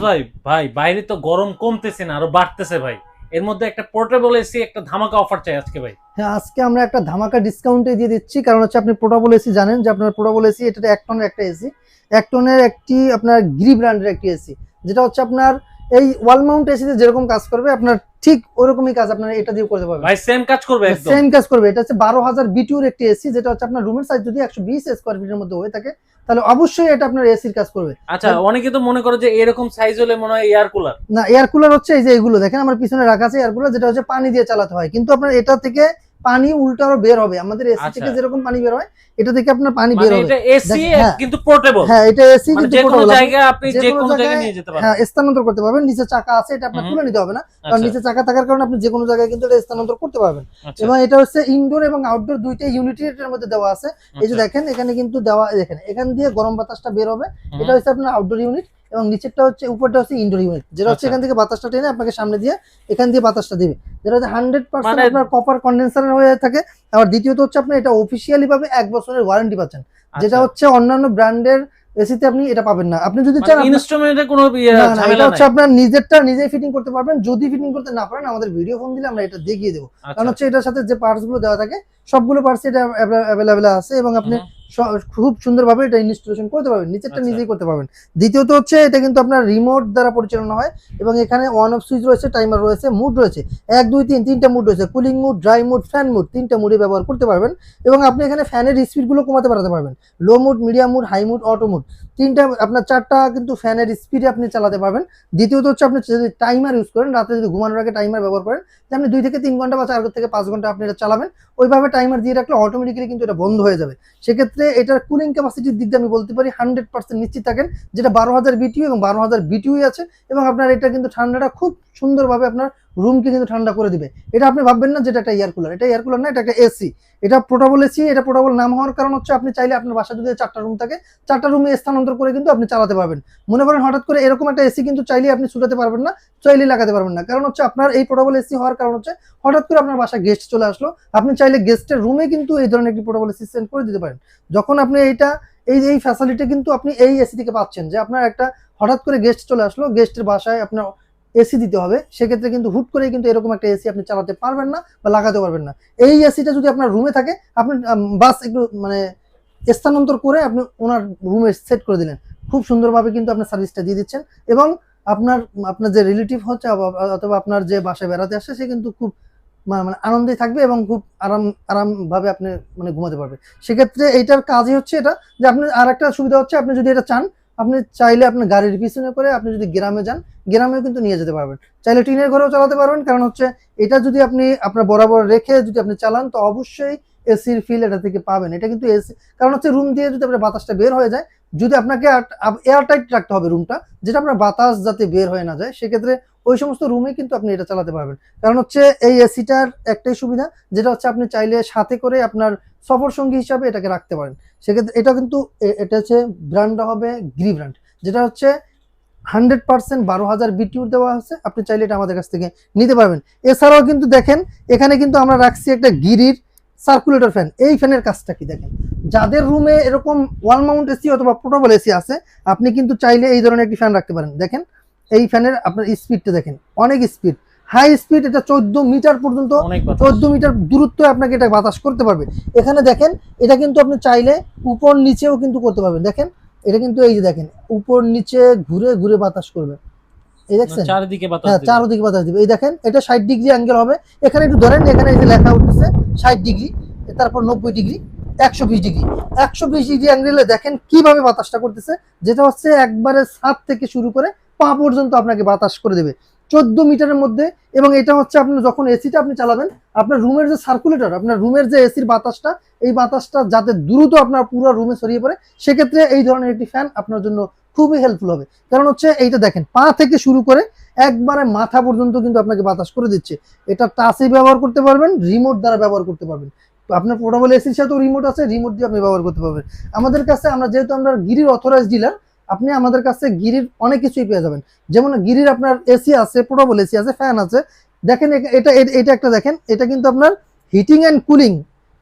ভাই ভাই বাইরে তো গরম কমতেছে না, আরো বাড়তেছে ভাই। এর মধ্যে একটা পোর্টেবল এসি, একটা ধামাকা অফার চাই আজকে ভাই। হ্যাঁ, আজকে আমরা একটা ধামাকা ডিসকাউন্টে দিয়ে দিচ্ছি, কারণ হচ্ছে আপনি পোর্টেবল এসি জানেন যে আপনার পোর্টেবল এসি এটা 1 টনের একটা এসি, 1 টনের একটি আপনার গ্রি ব্র্যান্ডের একটি এসি, যেটা হচ্ছে আপনার এই ওয়াল মাউন্ট এসিতে যেরকম কাজ করবে আপনার ঠিক ওরকমই কাজ আপনারা এটা দিয়ে করতে পারবেন ভাই সেম কাজ করবে একদম। সেম কাজ করবে। এটা হচ্ছে 12,000 বিটিউর একটি এসি, যেটা হচ্ছে আপনার রুমের সাইজ যদি 120 স্কোয়ার ফিটের মধ্যে হয়ে থাকে তাহলে অবশ্যই এটা আপনার এসির কাজ করবে। আচ্ছা, অনেকে তো মনে করে যে এরকম সাইজ হলে মনে হয় এয়ার কুলার। না, এয়ার কুলার হচ্ছে এই যে এগুলো দেখেন আমার পিছনে রাখা আছে এয়ার কুলার, যেটা হচ্ছে পানি দিয়ে চালাতে হয়, কিন্তু আপনার এটা থেকে পানি উল্টো আরো বের হবে। আমাদের এসি থেকে যেরকম পানি বের হয় এটা থেকে আপনার পানি বের হবে। এটা এসি হ্যাঁ, কিন্তু পোর্টেবল। হ্যাঁ এটা এসি মানে কিন্তু যে কোনো পোর্টেবল, জায়গায় আপনি যে কোনো জায়গায় নিয়ে যেতে পারবেন। হ্যাঁ স্থানান্তর করতে পারবেন। নিচে চাকা আছে, এটা আপনার তুলে নিতে হবে না, কারণ আচ্ছা নিচে চাকা থাকার কারণে আপনি যে কোনো জায়গায় কিন্তু এটা স্থানান্তর করতে পারবেন। আচ্ছা এবং এটা হচ্ছে ইনডোর এবং আউটডোর দুইটাই ইউনিটি এর মধ্যে দেওয়া আছে। এই যে আচ্ছা। দেখেন এখানে কিন্তু দেওয়া, দেখেন এখান দিয়ে গরম বাতাসটা বের হবে। এটা হচ্ছে আপনার আউটডোর ইউনিট এবং নিচেরটা হচ্ছে উপরটা হচ্ছে ইনডোর ইউনিট, যেটা হচ্ছে আচ্ছা। এখান থেকে বাতাসটা টেনে আপনাকে সামনে দিয়ে এখান দিয়ে বাতাসটা দিবে, যেটা হচ্ছে 100% মানে আপনার কপার কন্ডেন্সার হয়ে থাকে। আবার দ্বিতীয়ত হচ্ছে আপনি এটা অফিসিয়ালি ভাবে 1 বছরের ওয়ারেন্টি পাচ্ছেন, যেটা আচ্ছা। হচ্ছে অন্যান্য ব্র্যান্ডের এসিতে আপনি এটা পাবেন না। আপনি যদি মানে চান ইনস্ট্রুমেন্টের কোনো না, না, এটা ঝামেলা হচ্ছে নাই। আপনার নিজেরটা নিজেই ফিটিং করতে পারবেন। যদি ফিটিং করতে না পারেন আমাদের ভিডিও ফোন দিলে আমরা এটা দেখিয়ে দেবো, কারণ আচ্ছা হচ্ছে এটার সাথে যে পার্টস গুলো দেওয়া থাকে সবগুলো পার্টস এটা অ্যাভেলেবেল আছে এবং আপনি খুব সুন্দরভাবে এটা ইনস্টলেশন করতে পারবেন, নিচেরটা আচ্ছা। নিজেই করতে পারবেন। দ্বিতীয়ত হচ্ছে এটা কিন্তু আপনার রিমোট দ্বারা পরিচালনা হয় এবং এখানে অন অফ সুইচ রয়েছে, টাইমার রয়েছে, মুড রয়েছে 1 2 3 তিনটা মুড রয়েছে, cooling mode, dry mode, fan mode, তিনটা মুডে ব্যবহার করতে পারবেন। এবং আপনি এখানে ফ্যানের স্পিড গুলো কমাতে বাড়াতে পারবেন, low mode, medium mode, high mode, auto mode, তিনটা আপনার 4টা কিন্তু ফ্যানের স্পিডে আপনি চালাতে পারবেন। দ্বিতীয়ত হচ্ছে আপনি যদি টাইমার ইউজ করেন, রাতে যদি ঘুমানোর আগে টাইমার ব্যবহার করেন, যে আপনি 2 থেকে 3 ঘন্টা বা 4 থেকে 5 ঘন্টা আপনি এটা চালাবেন, ওইভাবে টাইমার দিয়ে রাখলে অটোমেটিক্যালি কিন্তু এটা বন্ধ হয়ে যাবে। সেক্ষেত্রে এটার কুলিং ক্যাপাসিটির দিক দিয়ে আমি বলতে পারি 100% নিশ্চিত থাকেন যেটা 12,000 বিটিইউ এবং 12,000 বিটিইউ আছে এবং আপনার এটা কিন্তু ঠান্ডাটা খুব সুন্দরভাবে আপনার রুমকে কিন্তু ঠান্ডা করে দিবে। এটা আপনি ভাববেন না যেটা একটা এয়ার কুলার, এটা এয়ার কুলার না, এটা একটা এসি। এটা পোর্টেবল এসি। এটা পোর্টেবল নাম হওয়ার কারণ হচ্ছে আপনি চাইলে আপনার বাসা যদি 4টা রুম থাকে 4টা রুমে স্থানান্তর করে কিন্তু আপনি চালাতে পারবেন। মনে করেন হঠাৎ করে এরকম একটা এসি কিন্তু চাইলে আপনি ছুটাতে পারবেন না, চাইলে লাগাতে পারবেন না, কারণ হচ্ছে আপনার এই পোর্টেবল এসি হওয়ার কারণ হচ্ছে হঠাৎ করে আপনার বাসায় গেস্ট চলে আসলো, আপনি চাইলে গেস্টের রুমে কিন্তু এই ধরনের একটি পোর্টেবল এসি সেন্ড করে দিতে পারেন। যখন আপনি এইটা এই ফ্যাসিলিটি কিন্তু আপনি এই এসি থেকে পাচ্ছেন, যে আপনার একটা হঠাৎ করে গেস্ট চলে আসলো, গেস্টের বাসায় আপনার এসি দিতে হবে, সেক্ষেত্রে কিন্তু হুট করে কিন্তু এরকম একটা এসি আপনি চালাতে পারবেন না বা লাগাতে পারবেন না। এই এসিটা যদি আপনার রুমে থাকে আপনি বাস একটু মানে স্থানান্তর করে আপনি ওনার রুমে সেট করে দিলেন, খুব সুন্দরভাবে কিন্তু আপনার সার্ভিসটা দিয়ে দিচ্ছেন এবং আপনার আপনার যে রিলেটিভ হচ্ছে অথবা আপনার যে বাসায় বেড়াতে আসছে সে কিন্তু খুব মানে আনন্দে থাকবে এবং খুব আরাম ভাবে আপনি মানে ঘুমাতে পারবে। সেক্ষেত্রে এইটার কাজই হচ্ছে এটা, যে আপনি আর একটা সুবিধা হচ্ছে আপনি যদি এটা চান আপনি চাইলে আপনার গাড়ির পিছনে করে আপনি যদি গ্রামে যান গ্রামেও কিন্তু নিয়ে যেতে পারবেন, চাইলে টিনের ঘরেও চালাতে পারবেন, কারণ হচ্ছে এটা যদি আপনি আপনার বরাবর রেখে যদি আপনি চালান তো অবশ্যই এসির ফিল এটা থেকে পাবেন। এটা কিন্তু এসি, কারণ হচ্ছে রুম দিয়ে যদি আপনার বাতাসটা বের হয়ে যায়, যদি আপনাকে এয়ার টাইট রাখতে হবে রুমটা, যেটা আপনার বাতাস যাতে বের হয়ে না যায়, সেক্ষেত্রে ওই সমস্ত রুমে কিন্তু আপনি এটা চালাতে পারবেন। কারণ হচ্ছে এই এসিটার একটাই সুবিধা, যেটা হচ্ছে আপনি চাইলে সাথে করে আপনার সফর সঙ্গী হিসাবে এটাকে রাখতে পারেন। সেক্ষেত্রে এটা কিন্তু এটা হচ্ছে ব্র্যান্ডটা হবে গ্রি ব্র্যান্ড, যেটা হচ্ছে 100% 12,000 বিটিউর দেওয়া আছে। আপনি চাইলে এটা আমাদের কাছ থেকে নিতে পারবেন। এছাড়াও কিন্তু দেখেন এখানে কিন্তু আমরা রাখছি একটা গিরির সার্কুলেটর ফ্যান। এই ফ্যানের কাজটা কি দেখেন, যাদের রুমে এরকম ওয়াল মাউন্ট এসি অথবা পোর্টেবল এসি আছে আপনি কিন্তু চাইলে এই ধরনের একটি ফ্যান রাখতে পারেন। দেখেন এই ফ্যানের আপনার স্পিডটা দেখেন, অনেক স্পিড, হাই স্পিড, এটা 14 মিটার পর্যন্ত, 14 মিটার দূরত্ব আপনাকে এটা বাতাস করতে পারবে। এখানে দেখেন এটা কিন্তু আপনি চাইলে উপর নিচেও কিন্তু করতে পারবেন। দেখেন এটা কিন্তু এই যে দেখেন উপর নিচে ঘুরে ঘুরে বাতাস করবে, এই দেখছেন চারিদিকে বাতাস হ্যাঁ দিবে। চারদিকে বাতাস দিবে। এই দেখেন এটা 60 ডিগ্রি অ্যাঙ্গেল হবে, এখানে একটু ধরেন, এখানে এই যে লেখা উঠতেছে 60 ডিগ্রি, তারপর 90 ডিগ্রি, 120 ডিগ্রি, 120 ডিগ্রি অ্যাঙ্গেলে দেখেন কিভাবে বাতাসটা করতেছে, যেটা হচ্ছে একবারে ছাদ থেকে শুরু করে পা পর্যন্ত আপনাকে বাতাস করে দেবে 14 মিটারের মধ্যে। এবং এটা হচ্ছে আপনি যখন এসিটা আপনি চালাবেন আপনার রুমের যে সার্কুলেটর, আপনার রুমের যে এসির বাতাসটা, এই বাতাসটা যাতে দ্রুত আপনার পুরো রুমে ছড়িয়ে পড়ে, সেক্ষেত্রে এই ধরনের একটি ফ্যান আপনার জন্য খুবই হেল্পফুল হবে। কারণ হচ্ছে এইটা দেখেন পা থেকে শুরু করে একবারে মাথা পর্যন্ত কিন্তু আপনাকে বাতাস করে দিচ্ছে। এটা টাচে ব্যবহার করতে পারবেন, রিমোট দ্বারা ব্যবহার করতে পারবেন। তো আপনার পোর্টেবল এসির সাথেও রিমোট আছে, রিমোট দিয়ে আপনি ব্যবহার করতে পারবেন। আমাদের কাছে আমরা যেহেতু আমরা গিরির অথরাইজড ডিলার, আপনি আমাদের কাছে গিরির অনেক কিছুই পেয়ে যাবেন। যেমন গিরির আপনার এসি আছে, পোর্টেবল এসি আছে, ফ্যান আছে। দেখেন এটা এটা একটা দেখেন, এটা কিন্তু আপনার হিটিং অ্যান্ড কুলিং,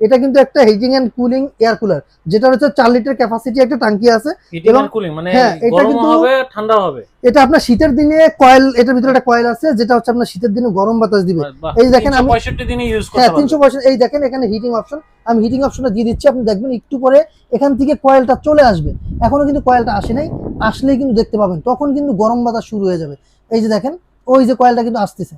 এটা কিন্তু একটা heating and cooling air cooler, যেটা হচ্ছে 4 লিটার ক্যাপাসিটি একটা ট্যাঙ্কি আছে। হিটিং এন্ড কুলিং মানে হ্যাঁ, এটা গরম কিন্তু হবে ঠান্ডা হবে। এটা আপনার শীতের দিনে কয়েল, এটার ভিতরে একটা কয়েল আছে যেটা হচ্ছে আপনার শীতের দিনে গরম বাতাস দিবে। বাহ, এই দেখেন আমি 365 দিনে ইউজ করতে হ্যাঁ পারবেন। 365, এই দেখেন এখানে হিটিং অপশন, আমি হিটিং অপশনটা দিয়ে দিচ্ছি, আপনি দেখবেন একটু পরে এখান থেকে কয়েলটা চলে আসবে। এখনো কিন্তু কয়েলটা আসে নাই, আসলেই কিন্তু দেখতে পাবেন, তখন কিন্তু গরম বাতাস শুরু হয়ে যাবে। এই যে দেখেন ওই যে কয়েলটা কিন্তু আসতেছে,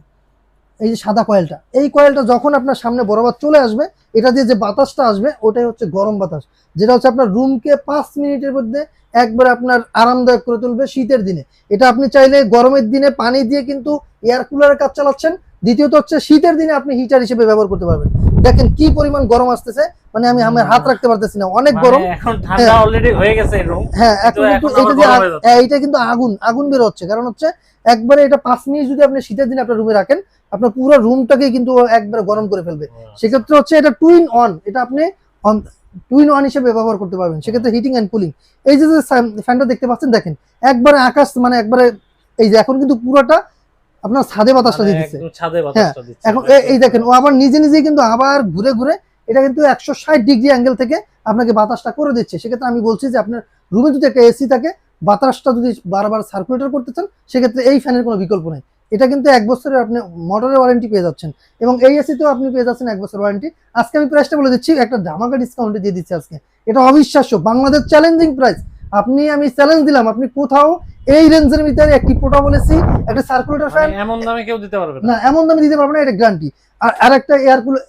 এই যে সাদা কয়েলটা, এই কয়েলটা যখন আপনার সামনে বরাবর চলে আসবে, এটা দিয়ে যে বাতাসটা আসবে ওটাই হচ্ছে গরম বাতাস, যেটা হচ্ছে আপনার রুমকে 5 মিনিটের মধ্যে একবার আপনার আরামদায়ক করে তুলবে শীতের দিনে। এটা আপনি চাইলে গরমের দিনে পানি দিয়ে কিন্তু এয়ার কুলারের কাজ চালাচ্ছেন, দ্বিতীয়ত হচ্ছে শীতের দিনে আপনি হিটার হিসেবে ব্যবহার করতে পারবেন। দেখেন কি পরিমাণ গরম আসতেছে, মানে আমি আমার হাত রাখতে পারতেছি না, অনেক গরম। এখন ঠান্ডা অলরেডি হয়ে গেছে এই রুম। হ্যাঁ, এখন কিন্তু এটা যে এইটা কিন্তু আগুন আগুন বের হচ্ছে, কারণ হচ্ছে একবারে এটা 5 মিনিট যদি আপনি শীতের দিনে আপনার রুমে রাখেন, আপনার পুরো রুমটাকে কিন্তু একবারে গরম করে ফেলবে। সেক্ষেত্রে হচ্ছে এটা টুইন অন, এটা আপনি টুইন অন হিসেবে ব্যবহার করতে পারবেন, সেক্ষেত্রে হিটিং এন্ড কুলিং। এই যে ফ্যানটা দেখতে পাচ্ছেন, দেখেন একবারে আকাশ, মানে একবারে এই যে এখন কিন্তু পুরোটা আপনার ছাদে বাতাসটা দিচ্ছে। হ্যাঁ, এখন এই দেখেন ও আবার নিজে নিজেই কিন্তু আবার ঘুরে ঘুরে এটা কিন্তু 160 ডিগ্রি অ্যাঙ্গেল থেকে আপনাকে বাতাসটা করে দিচ্ছে। সেক্ষেত্রে আমি বলছি যে আপনার রুমে যদি একটা এসি থাকে, বাতাসটা যদি বারবার সার্কুলেটর করতে চান, সেক্ষেত্রে এই ফ্যানের কোনো বিকল্প নেই। এটা কিন্তু 1 বছরের আপনি মোটরের ওয়ারেন্টি পেয়ে যাচ্ছেন, এবং এই এসিতেও আপনি পেয়ে যাচ্ছেন 1 বছর ওয়ারেন্টি। আজকে আমি প্রাইসটা বলে দিচ্ছি, একটা ধামাকা ডিসকাউন্টে দিয়ে দিচ্ছি আজকে। এটা অবিশ্বাস্য বাংলাদেশ চ্যালেঞ্জিং প্রাইস। আমি চ্যালেঞ্জ দিলাম, আপনি কোথাও এই রেঞ্জের ভিতরে একটি পোর্টেবল এসি, একটা সার্কুলেটর ফ্যান এমন দামে কেউ দিতে পারবে না, এমন দামে দিতে পারবে না, এটা গ্যারান্টি। আর একটা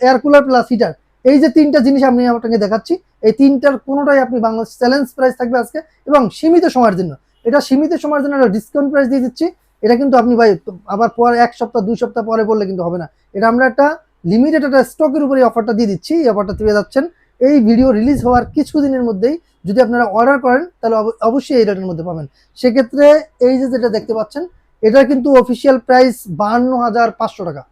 এয়ার কুলার প্লাস হিটার, এই যে 3টা জিনিস আমি আপনাকে দেখাচ্ছি, এই 3টার কোনোটাই আপনি বাংলাদেশ চ্যালেঞ্জ প্রাইস থাকবে আজকে, এবং সীমিত সময়ের জন্য। এটা সীমিত সময়ের জন্য একটা ডিসকাউন্ট প্রাইস দিয়ে দিচ্ছি। এটা কিন্তু আপনি ভাই আবার পরে 1 সপ্তাহ 2 সপ্তাহ পরে বললে কিন্তু হবে না। এটা আমরা একটা লিমিটেড একটা স্টকের উপরে অফারটা দিয়ে দিচ্ছি। এই অফারটা পেয়ে যাচ্ছেন এই ভিডিও রিলিজ হওয়ার কিছুদিনের মধ্যেই। যদি আপনারা অর্ডার করেন তাহলে অবশ্যই এই রেটের মধ্যে পাবেন। সেক্ষেত্রে এই যে যেটা দেখতে পাচ্ছেন, এটা কিন্তু অফিসিয়াল প্রাইস 52,500 টাকা।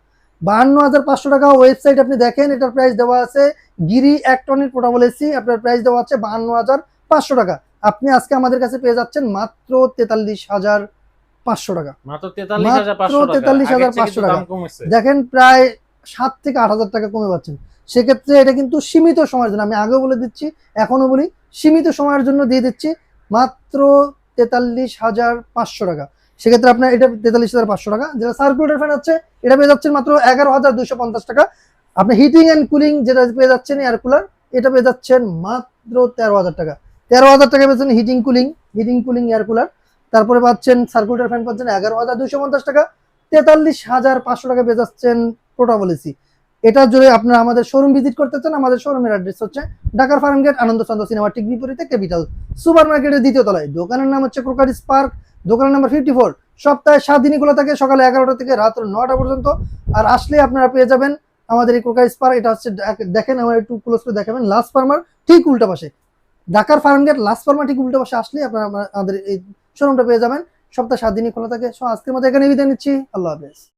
52,500 টাকা। ওয়েবসাইট আপনি দেখেন, এটার প্রাইস দেওয়া আছে গিরি 1 টনের পোর্টেবল এসি, আপনার প্রাইস দেওয়া আছে 52,500 টাকা। আপনি আজকে আমাদের কাছে পেয়ে যাচ্ছেন মাত্র 43,500 টাকা। মাত্র 43,500 টাকা। দেখেন প্রায় 7 থেকে 8,000 টাকা কমে পাচ্ছেন। সেক্ষেত্রে এটা কিন্তু সীমিত সময়ের জন্য, আমি আগেও বলে দিচ্ছি এখনো বলি, সীমিত সময়ের জন্য দিয়ে দিচ্ছি মাত্র 43,500 টাকা। সেক্ষেত্রে আপনার এটা 43,500 টাকা। যেটা সার্কুলেটর ফ্যান আছে এটা পেয়ে যাচ্ছেন মাত্র 11,250 টাকা। আপনি হিটিং এন্ড কুলিং যেটা পেয়ে যাচ্ছেন এয়ার কুলার, এটা পেয়ে যাচ্ছেন মাত্র 13,000 টাকা। 13,000 টাকা পেয়েছেন হিটিং কুলিং এয়ার কুলার। তারপরে পাচ্ছেন সার্কুলেটর ফ্যান পাচ্ছেন 11,250 টাকা। 43,500 টাকা পেয়ে যাচ্ছেন পোর্টেবল এসি। এটা যদি আপনারা আমাদের শোরুম ভিজিট করতে চান, আমাদের শোরুমের অ্যাড্রেস হচ্ছে ঢাকার ফার্মগেট আনন্দচন্দ্র সিনেমা ঠিক বিপরীতে ক্যাপিটাল সুপার মার্কেটের 2য় তলায়। দোকানের নাম হচ্ছে ক্রোকারিস পার্ক, দোকানের নাম্বার 54। সপ্তাহে 7 দিনই খোলা থাকে, সকালে 11টা থেকে রাত 9টা পর্যন্ত। আর আসলে আপনারা পেয়ে যাবেন আমাদের এই ক্রোকারিস পার্ক। এটা হচ্ছে দেখেন, আমার একটু ক্লোজ করে দেখাবেন, লাস্ট ফার্মার ঠিক উল্টা পাশে, ঢাকার ফার্মগেট লাস্ট ফার্মার ঠিক উল্টা পাশে আসলে আপনারা আমাদের এই শোরুমটা পেয়ে যাবেন। সপ্তাহে 7 দিনই খোলা থাকে। আজকের মতো এখানে বিদায় নিচ্ছি, আল্লাহ হাফেজ।